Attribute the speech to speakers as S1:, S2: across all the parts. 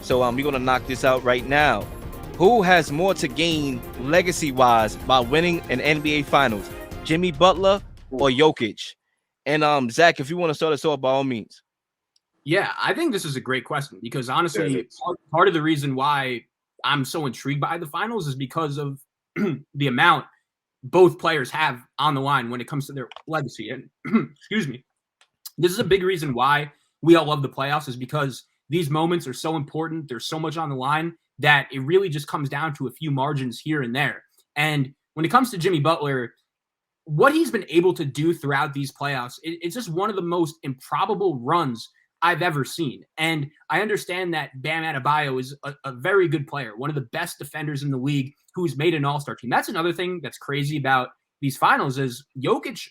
S1: So we're gonna knock this out right now. Who has more to gain legacy-wise by winning an NBA Finals? Jimmy Butler or Jokic? And Zach, if you want to start us off, by all means.
S2: Yeah, I think this is a great question because honestly,
S3: Yes.
S2: part of the reason why I'm so intrigued by the finals is because of the amount both players have on the line when it comes to their legacy. And excuse me, this is a big reason why we all love the playoffs is because these moments are so important. There's so much on the line that it really just comes down to a few margins here and there. And when it comes to Jimmy Butler, what he's been able to do throughout these playoffs, it's just one of the most improbable runs I've ever seen. And I understand that Bam Adebayo is a very good player, one of the best defenders in the league who's made an all-star team. That's another thing that's crazy about these finals is Jokic,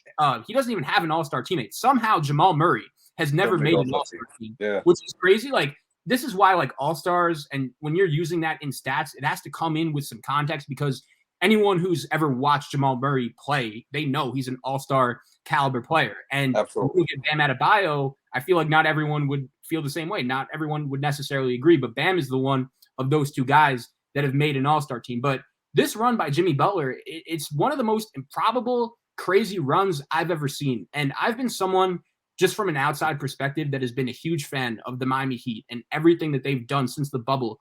S2: he doesn't even have an all-star teammate. Somehow Jamal Murray has never made an all-star team, which is crazy. Like, this is why, like, all-stars, and when you're using that in stats, it has to come in with some context because anyone who's ever watched Jamal Murray play, they know he's an all-star caliber player. And when you look at Bam Adebayo, I feel like not everyone would feel the same way. Not everyone would necessarily agree, but Bam is the one of those two guys that have made an all-star team. But this run by Jimmy Butler, it's one of the most improbable, crazy runs I've ever seen. And I've been someone, just from an outside perspective, that has been a huge fan of the Miami Heat and everything that they've done since the bubble,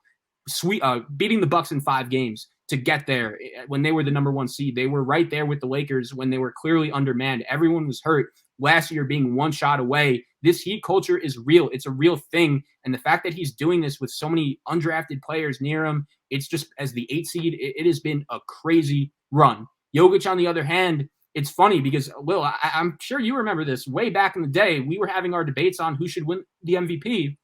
S2: beating the Bucks in 5 games to get there when they were the number 1 seed. They were right there with the Lakers when they were clearly undermanned. Everyone was hurt. Last year being one shot away. This Heat culture is real. It's a real thing. And the fact that he's doing this with so many undrafted players near him, it's just as the 8 seed, it has been a crazy run. Jokic, on the other hand, it's funny because, Lil, I'm sure you remember this. Way back in the day, we were having our debates on who should win the MVP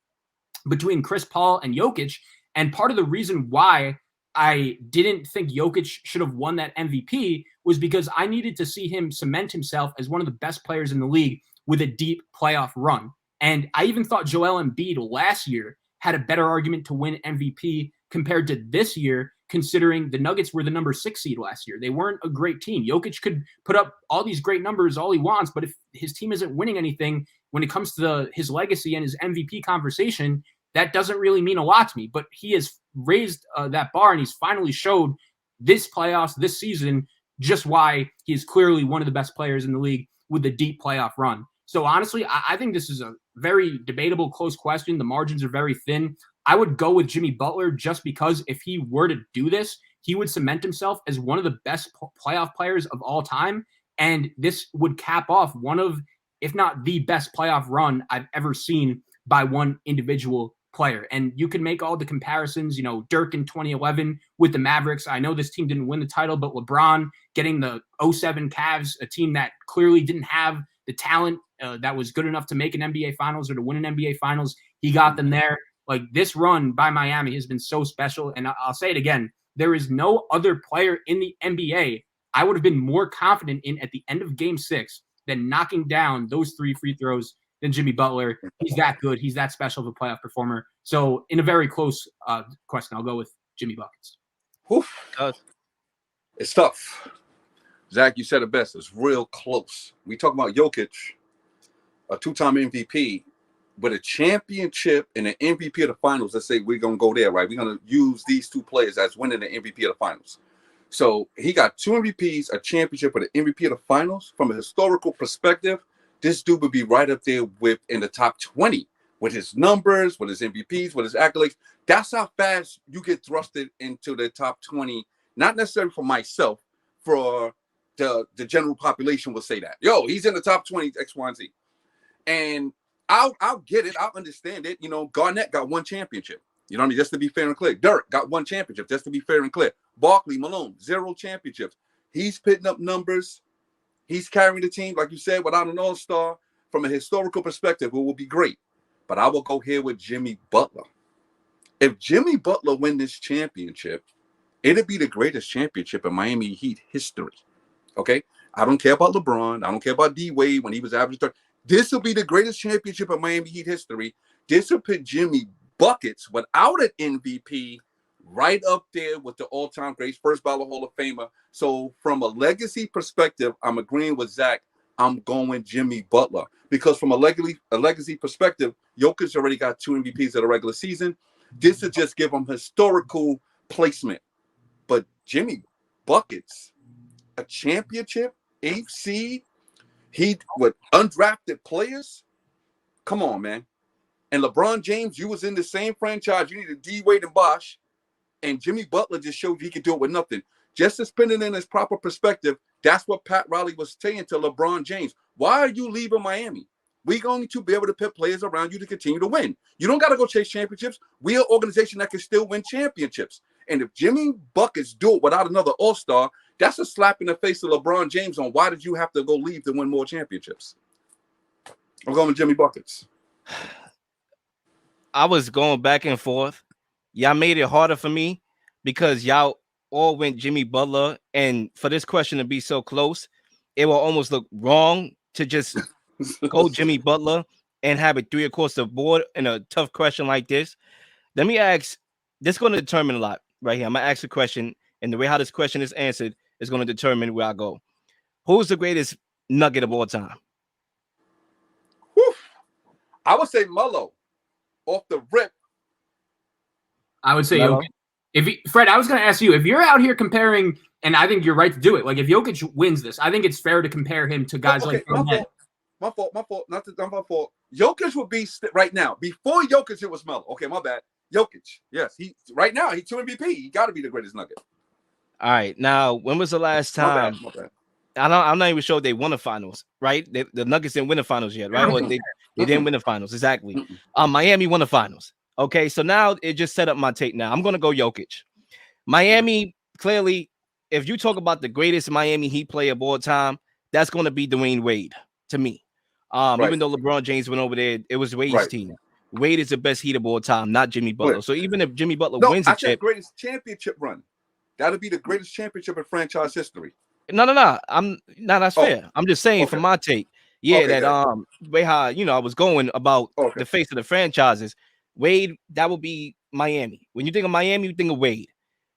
S2: between Chris Paul and Jokic. And part of the reason why I didn't think Jokic should have won that MVP was because I needed to see him cement himself as one of the best players in the league with a deep playoff run. And I even thought Joel Embiid last year had a better argument to win MVP compared to this year, considering the Nuggets were the number 6 seed last year. They weren't a great team. Jokic could put up all these great numbers all he wants, but if his team isn't winning anything when it comes to his legacy and his MVP conversation, that doesn't really mean a lot to me. But he has raised that bar, and he's finally showed this playoffs, this season, just why he is clearly one of the best players in the league with a deep playoff run. So honestly, I think this is a very debatable, close question. The margins are very thin. I would go with Jimmy Butler just because if he were to do this, he would cement himself as one of the best playoff players of all time. And this would cap off one of, if not the best playoff run I've ever seen by one individual player. And you can make all the comparisons, Dirk in 2011 with the Mavericks. I know this team didn't win the title, but LeBron getting the 07 Cavs, a team that clearly didn't have the talent that was good enough to make an NBA Finals or to win an NBA Finals. He got them there. Like, this run by Miami has been so special. And I'll say it again, there is no other player in the NBA I would have been more confident in at the end of Game 6 than knocking down those 3 free throws than Jimmy Butler. He's that good. He's that special of a playoff performer. So in a very close question, I'll go with Jimmy Buckets.
S3: It's tough. Zach, you said it best. It's real close. We talk about Jokic, a 2-time MVP, but a championship and an MVP of the finals. Let's say we're going to go there, right? We're going to use these 2 players as winning the MVP of the finals. So he got 2 MVPs, a championship, and an MVP of the finals. From a historical perspective, this dude would be right up there in the top 20 with his numbers, with his MVPs, with his accolades. That's how fast you get thrusted into the top 20. Not necessarily for myself, for the general population will say that. Yo, he's in the top 20, X, Y, and Z. And I'll get it. I'll understand it. Garnett got 1 championship. You know what I mean? Just to be fair and clear. Dirk got 1 championship, just to be fair and clear. Barkley, Malone, 0 championships. He's putting up numbers. He's carrying the team, like you said, without an all-star. From a historical perspective, it will be great. But I will go here with Jimmy Butler. If Jimmy Butler win this championship, it'd be the greatest championship in Miami Heat history. Okay? I don't care about LeBron. I don't care about D-Wade when he was average 30. This will be the greatest championship in Miami Heat history. This will put Jimmy Buckets without an MVP right up there with the all-time greats, first ballot Hall of Famer. So from a legacy perspective, I'm agreeing with Zach. I'm going Jimmy Butler because from a legacy perspective, Jokic already got 2 MVPs of the regular season. This is just give them historical placement. But Jimmy Buckets, a championship, 8th seed, he with undrafted players. Come on, man. And LeBron James, you was in the same franchise. You needed D Wade and Bosh, and Jimmy Butler just showed he could do it with nothing. Just to spin it in his proper perspective, that's what Pat Riley was saying to LeBron James. Why are you leaving Miami? We're going to be able to put players around you to continue to win. You don't got to go chase championships. We're an organization that can still win championships. And if Jimmy Buckets do it without another all-star, that's a slap in the face of LeBron James on why did you have to go leave to win more championships. I'm going with Jimmy Buckets.
S1: I was going back and forth. Y'all made it harder for me because y'all all went Jimmy Butler. And for this question to be so close, it will almost look wrong to just go Jimmy Butler and have it 3 across the board in a tough question like this. Let me ask, this is going to determine a lot right here. I'm going to ask a question, and the way how this question is answered is going to determine where I go. Who's the greatest Nugget of all time?
S3: Whew. I would say Melo off the rip.
S2: I would say
S1: Melo?
S2: Jokic. Fred, I was going to ask you, if you're out here comparing, and I think you're right to do it, like if Jokic wins this, I think it's fair to compare him to guys like
S3: My fault. Not my fault. Jokic would be right now. Before Jokic, it was Melo. Okay, my bad. Jokic. Yes, he right now he's 2 MVP. He got to be the greatest Nugget.
S1: All right. Now, when was the last time?
S3: My bad.
S1: I'm not even sure they won the finals, right? The Nuggets didn't win the finals yet, right? Or they didn't win the finals. Exactly. Miami won the finals. Okay, so now it just set up my take now. I'm going to go Jokic. Miami, clearly, if you talk about the greatest Miami Heat player of all time, that's going to be Dwayne Wade to me. Even though LeBron James went over there, it was Wade's team. Wade is the best Heat of all time, not Jimmy Butler. So even if Jimmy Butler wins the chip,
S3: greatest championship run. That'll be the greatest championship in franchise history.
S1: No. That's fair. I'm just saying from my take. Way how I was going about the face of the franchises. Wade, that would be Miami. When you think of Miami, you think of Wade.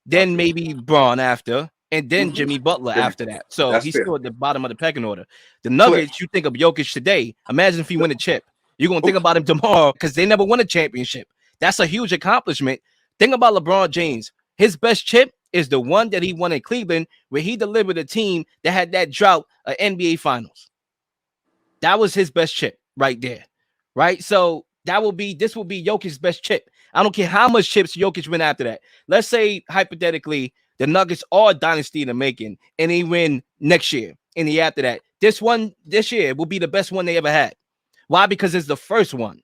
S1: Then maybe Braun after, and then Jimmy Butler after that. So he's still at the bottom of the pecking order. The Nuggets, you think of Jokic today. Imagine if he win a chip. You're gonna think about him tomorrow because they never won a championship. That's a huge accomplishment. Think about LeBron James. His best chip is the one that he won in Cleveland, where he delivered a team that had that drought of NBA Finals. That was his best chip right there, right? So this will be Jokic's best chip. I don't care how much chips Jokic win after that. Let's say hypothetically the Nuggets are a dynasty in the making, and they win next year and the after that. This year will be the best one they ever had. Why? Because it's the first one,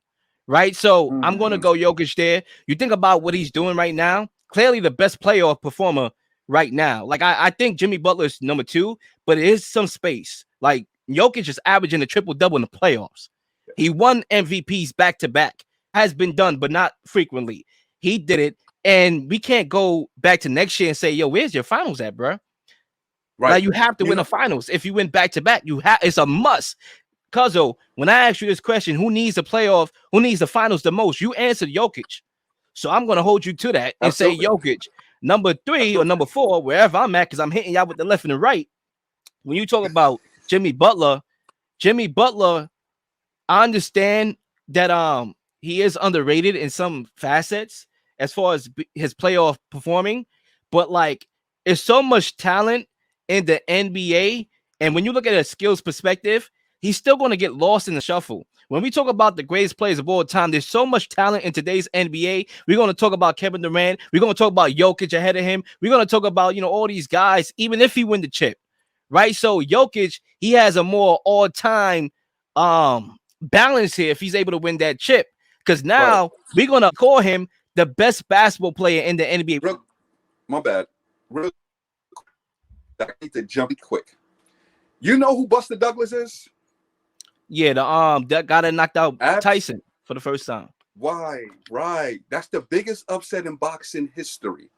S1: right? So I'm going to go Jokic there. You think about what he's doing right now. Clearly the best playoff performer right now. Like I think Jimmy Butler is number 2, but it is some space. Like Jokic is averaging a triple-double in the playoffs. He won MVPs back-to-back. Has been done, but not frequently. He did it, and we can't go back to next year and say, yo, where's your finals at, bro? Right. Like you have to win the finals. If you win back-to-back, it's a must. Cuzzo, when I ask you this question, who needs the playoff, who needs the finals the most? You answered Jokic. So I'm going to hold you to that and say Jokic. Number 3 or number 4, wherever I'm at, because I'm hitting y'all with the left and the right. When you talk about Jimmy Butler, I understand that he is underrated in some facets as far as his playoff performing, but like there's so much talent in the NBA, and when you look at a skills perspective, he's still going to get lost in the shuffle. When we talk about the greatest players of all time, there's so much talent in today's NBA. We're going to talk about Kevin Durant. We're going to talk about Jokic ahead of him. We're going to talk about, all these guys, even if he win the chip, right? So Jokic, he has a more all-time balance here if he's able to win that chip. Because now we're going to call him the best basketball player in the NBA.
S3: My bad. I need to jump quick. You know who Buster Douglas is?
S1: Yeah, that guy that knocked out Tyson for the first time.
S3: Why? Right. That's the biggest upset in boxing history.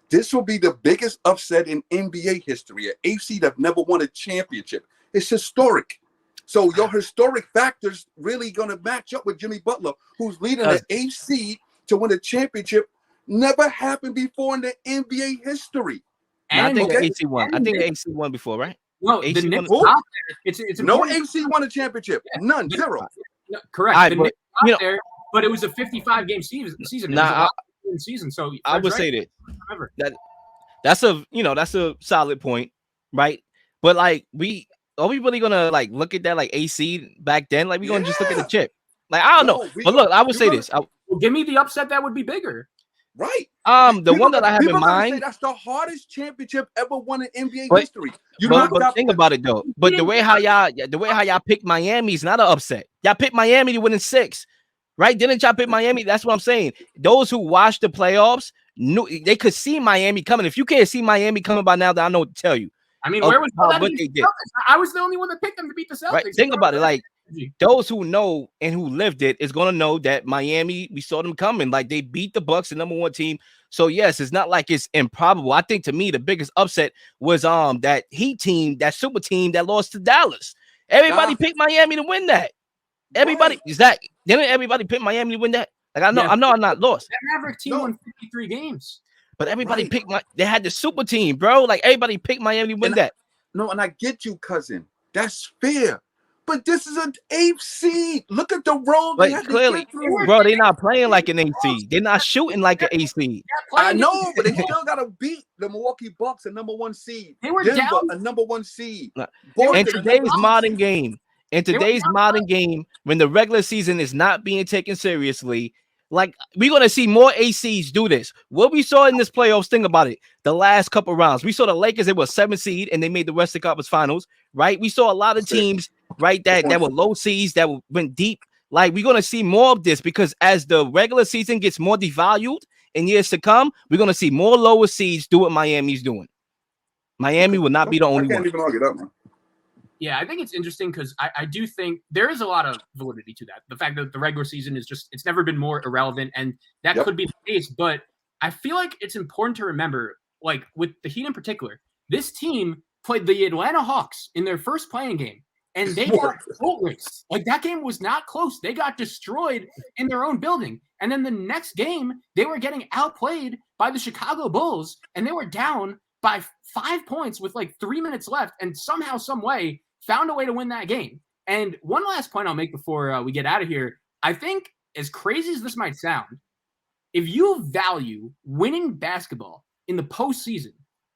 S3: This will be the biggest upset in NBA history. An AFC that never won a championship. It's historic. So your historic factors really going to match up with Jimmy Butler, who's leading the AFC to win a championship. Never happened before in the NBA history.
S1: And I think the AC won. I think the AC won before, right?
S2: No,
S1: AC
S2: the Knicks
S1: won.
S2: got there. It's
S3: no AC won a championship. Yeah. None. Zero.
S2: No, correct. The Knicks got there, but it was a 55-game season. season. So
S1: I would
S2: Fred's
S1: say
S2: right.
S1: that that's a solid point, right? But like are we really gonna like look at that like AC back then? Like we gonna just look at the
S3: Yeah.
S1: chip? Like I don't know.
S3: No,
S1: But look, I would
S3: you're
S1: say
S3: gonna
S1: this.
S2: Well, give me the upset that would be bigger.
S3: right.
S1: The one that I have in
S3: People are gonna say
S1: mind.
S3: that's the hardest championship ever won in NBA
S1: But
S3: history. You knocked
S1: but
S3: out
S1: think about it though. But the way how y'all pick Miami is not an upset. Y'all pick Miami to win in 6, right? Didn't y'all pick Miami? That's what I'm saying. Those who watched the playoffs knew they could see Miami coming. If you can't see Miami coming by now, then I know what to tell you.
S2: I mean, where was
S1: what
S2: that
S1: they did?
S2: Celtics? I was the only one that picked them to beat the Celtics.
S1: Right? Think about it. Like those who know and who lived it is gonna know that Miami, we saw them coming. Like they beat the Bucks, the number 1 team. So yes, it's not like it's improbable. I think to me the biggest upset was that Heat team, that super team that lost to Dallas. Everybody picked Miami to win that. Everybody is that didn't everybody pick Miami to win that? Like I know I'm not lost.
S2: That Maverick team won 53 games.
S1: But everybody picked they had the super team, bro. Like everybody picked Miami to win that.
S3: And I get you, cousin. That's fair. But this is an 8th seed. Look at the road.
S1: But clearly, bro, they're not playing like an 8th seed. They're not shooting like an 8th seed.
S3: I know, but they still gotta beat the Milwaukee Bucks, a number 1 seed.
S2: They were
S3: Denver,
S2: down.
S3: a number 1 seed.
S1: In today's modern game, when the regular season is not being taken seriously, like we're gonna see more ACs do this. What we saw in this playoffs, think about it. The last couple rounds, we saw the Lakers. They were 7th seed and they made the Western Conference Finals. Right? We saw a lot of teams, right, that were low seeds that went deep. Like we're gonna see more of this because as the regular season gets more devalued in years to come, we're gonna see more lower seeds do what Miami's doing. Miami will not be the only one.
S3: I can't even argue that, man.
S2: Yeah, I think it's interesting because I do think there is a lot of validity to that. The fact that the regular season is just, it's never been more irrelevant, and that could be the case. But I feel like it's important to remember, like with the Heat in particular, this team played the Atlanta Hawks in their first playing game, and they got boat raced. Like that game was not close. They got destroyed in their own building. And then the next game, they were getting outplayed by the Chicago Bulls, and they were down by 5 points with like 3 minutes left, and somehow, some way, found a way to win that game. And one last point I'll make before we get out of here. I think, as crazy as this might sound, if you value winning basketball in the postseason,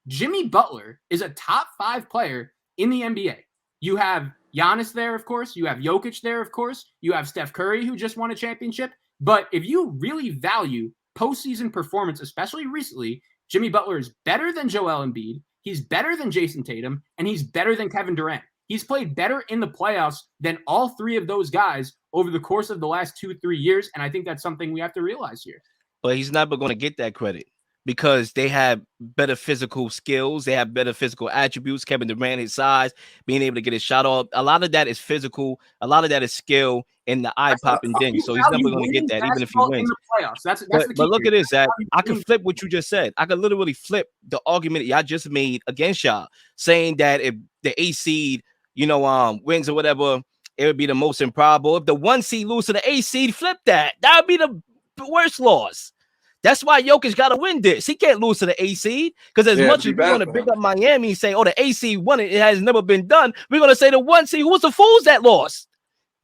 S2: Jimmy Butler is a top 5 player in the NBA. You have Giannis there, of course. You have Jokic there, of course. You have Steph Curry, who just won a championship. But if you really value postseason performance, especially recently, Jimmy Butler is better than Joel Embiid. He's better than Jason Tatum, and he's better than Kevin Durant. He's played better in the playoffs than all 3 of those guys over the course of the last 2-3 years, and I think that's something we have to realize here.
S1: But he's never going to get that credit because they have better physical skills. They have better physical attributes. Kevin Durant, his size, being able to get his shot off. A lot of that is physical. A lot of that is skill and the eye-popping thing. So he's never going to get that, even if he wins.
S2: In the playoffs. That's
S1: but look at this, Zach. I can flip what you just said. I could literally flip the argument y'all just made against y'all, saying that if the 8th seed, wins or whatever, it would be the most improbable. If the 1 seed lose to the 8th seed, flip that. That would be the worst loss. That's why Jokic got to win this. He can't lose to the 8th seed because as much as we want to pick up Miami and say, oh, the 8th seed won it, it has never been done, we're going to say the 1 seed, who was the fools that lost?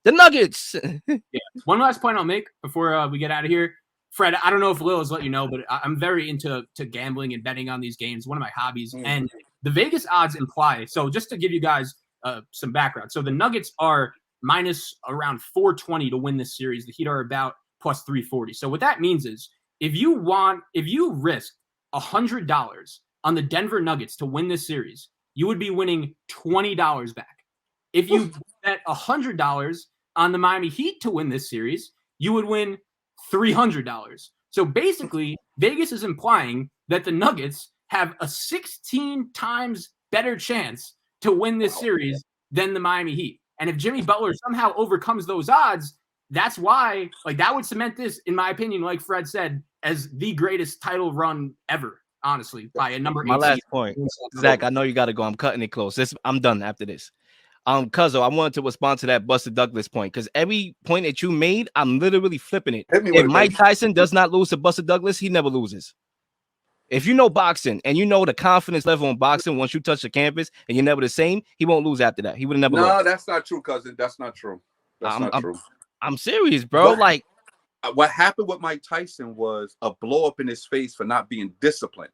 S1: The Nuggets.
S2: Yeah. One last point I'll make before we get out of here. Fred, I don't know if Leel has let you know, but I'm very into gambling and betting on these games, one of my hobbies. And the Vegas odds imply, so just to give you guys some background. So the Nuggets are minus around 420 to win this series. The Heat are about plus 340. So what that means is if you risk $100 on the Denver Nuggets to win this series, you would be winning $20 back. If you bet $100 on the Miami Heat to win this series, you would win $300. So basically, Vegas is implying that the Nuggets have a 16 times better chance to win this series than the Miami Heat. And if Jimmy Butler somehow overcomes those odds, that's why, like, that would cement this, in my opinion, like Fred said, as the greatest title run ever, honestly, by a number 8.
S1: My last point, Zach, I know you got to go. I'm cutting it close. I'm done after this. Cuzzo, I wanted to respond to that Buster Douglas point because every point that you made, I'm literally flipping it. If Mike Tyson does not lose to Buster Douglas, he never loses. If you know boxing and you know the confidence level in boxing, once you touch the canvas and you're never the same, he won't lose after that. He would have never lost.
S3: No, that's not true, cousin. That's not true. That's not true.
S1: I'm serious, bro.
S3: But
S1: like,
S3: what happened with Mike Tyson was a blow up in his face for not being disciplined.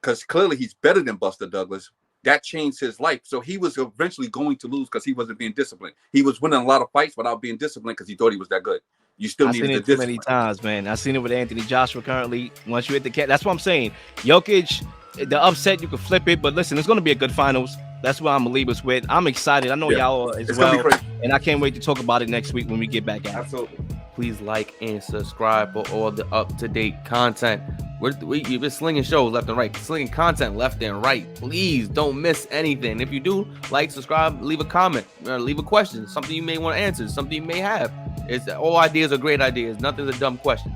S3: Because clearly he's better than Buster Douglas. That changed his life. So he was eventually going to lose because he wasn't being disciplined. He was winning a lot of fights without being disciplined because he thought he was that good. You still
S1: I've
S3: needed
S1: seen
S3: the
S1: it too
S3: discipline.
S1: many times, man. I've seen it with Anthony Joshua currently. Once you hit the cat, that's what I'm saying. Jokic, the upset, you can flip it. But listen, it's going to be a good finals. That's what I'm going to leave us with. I'm excited. I know y'all are as well. And I can't wait to talk about it next week when we get back at it.
S3: Absolutely.
S4: Please like and subscribe for all the up-to-date content. We've been slinging shows left and right, slinging content left and right. Please don't miss anything. If you do, like, subscribe, leave a comment, leave a question, something you may want to answer, something you may have. All ideas are great ideas. Nothing's a dumb question.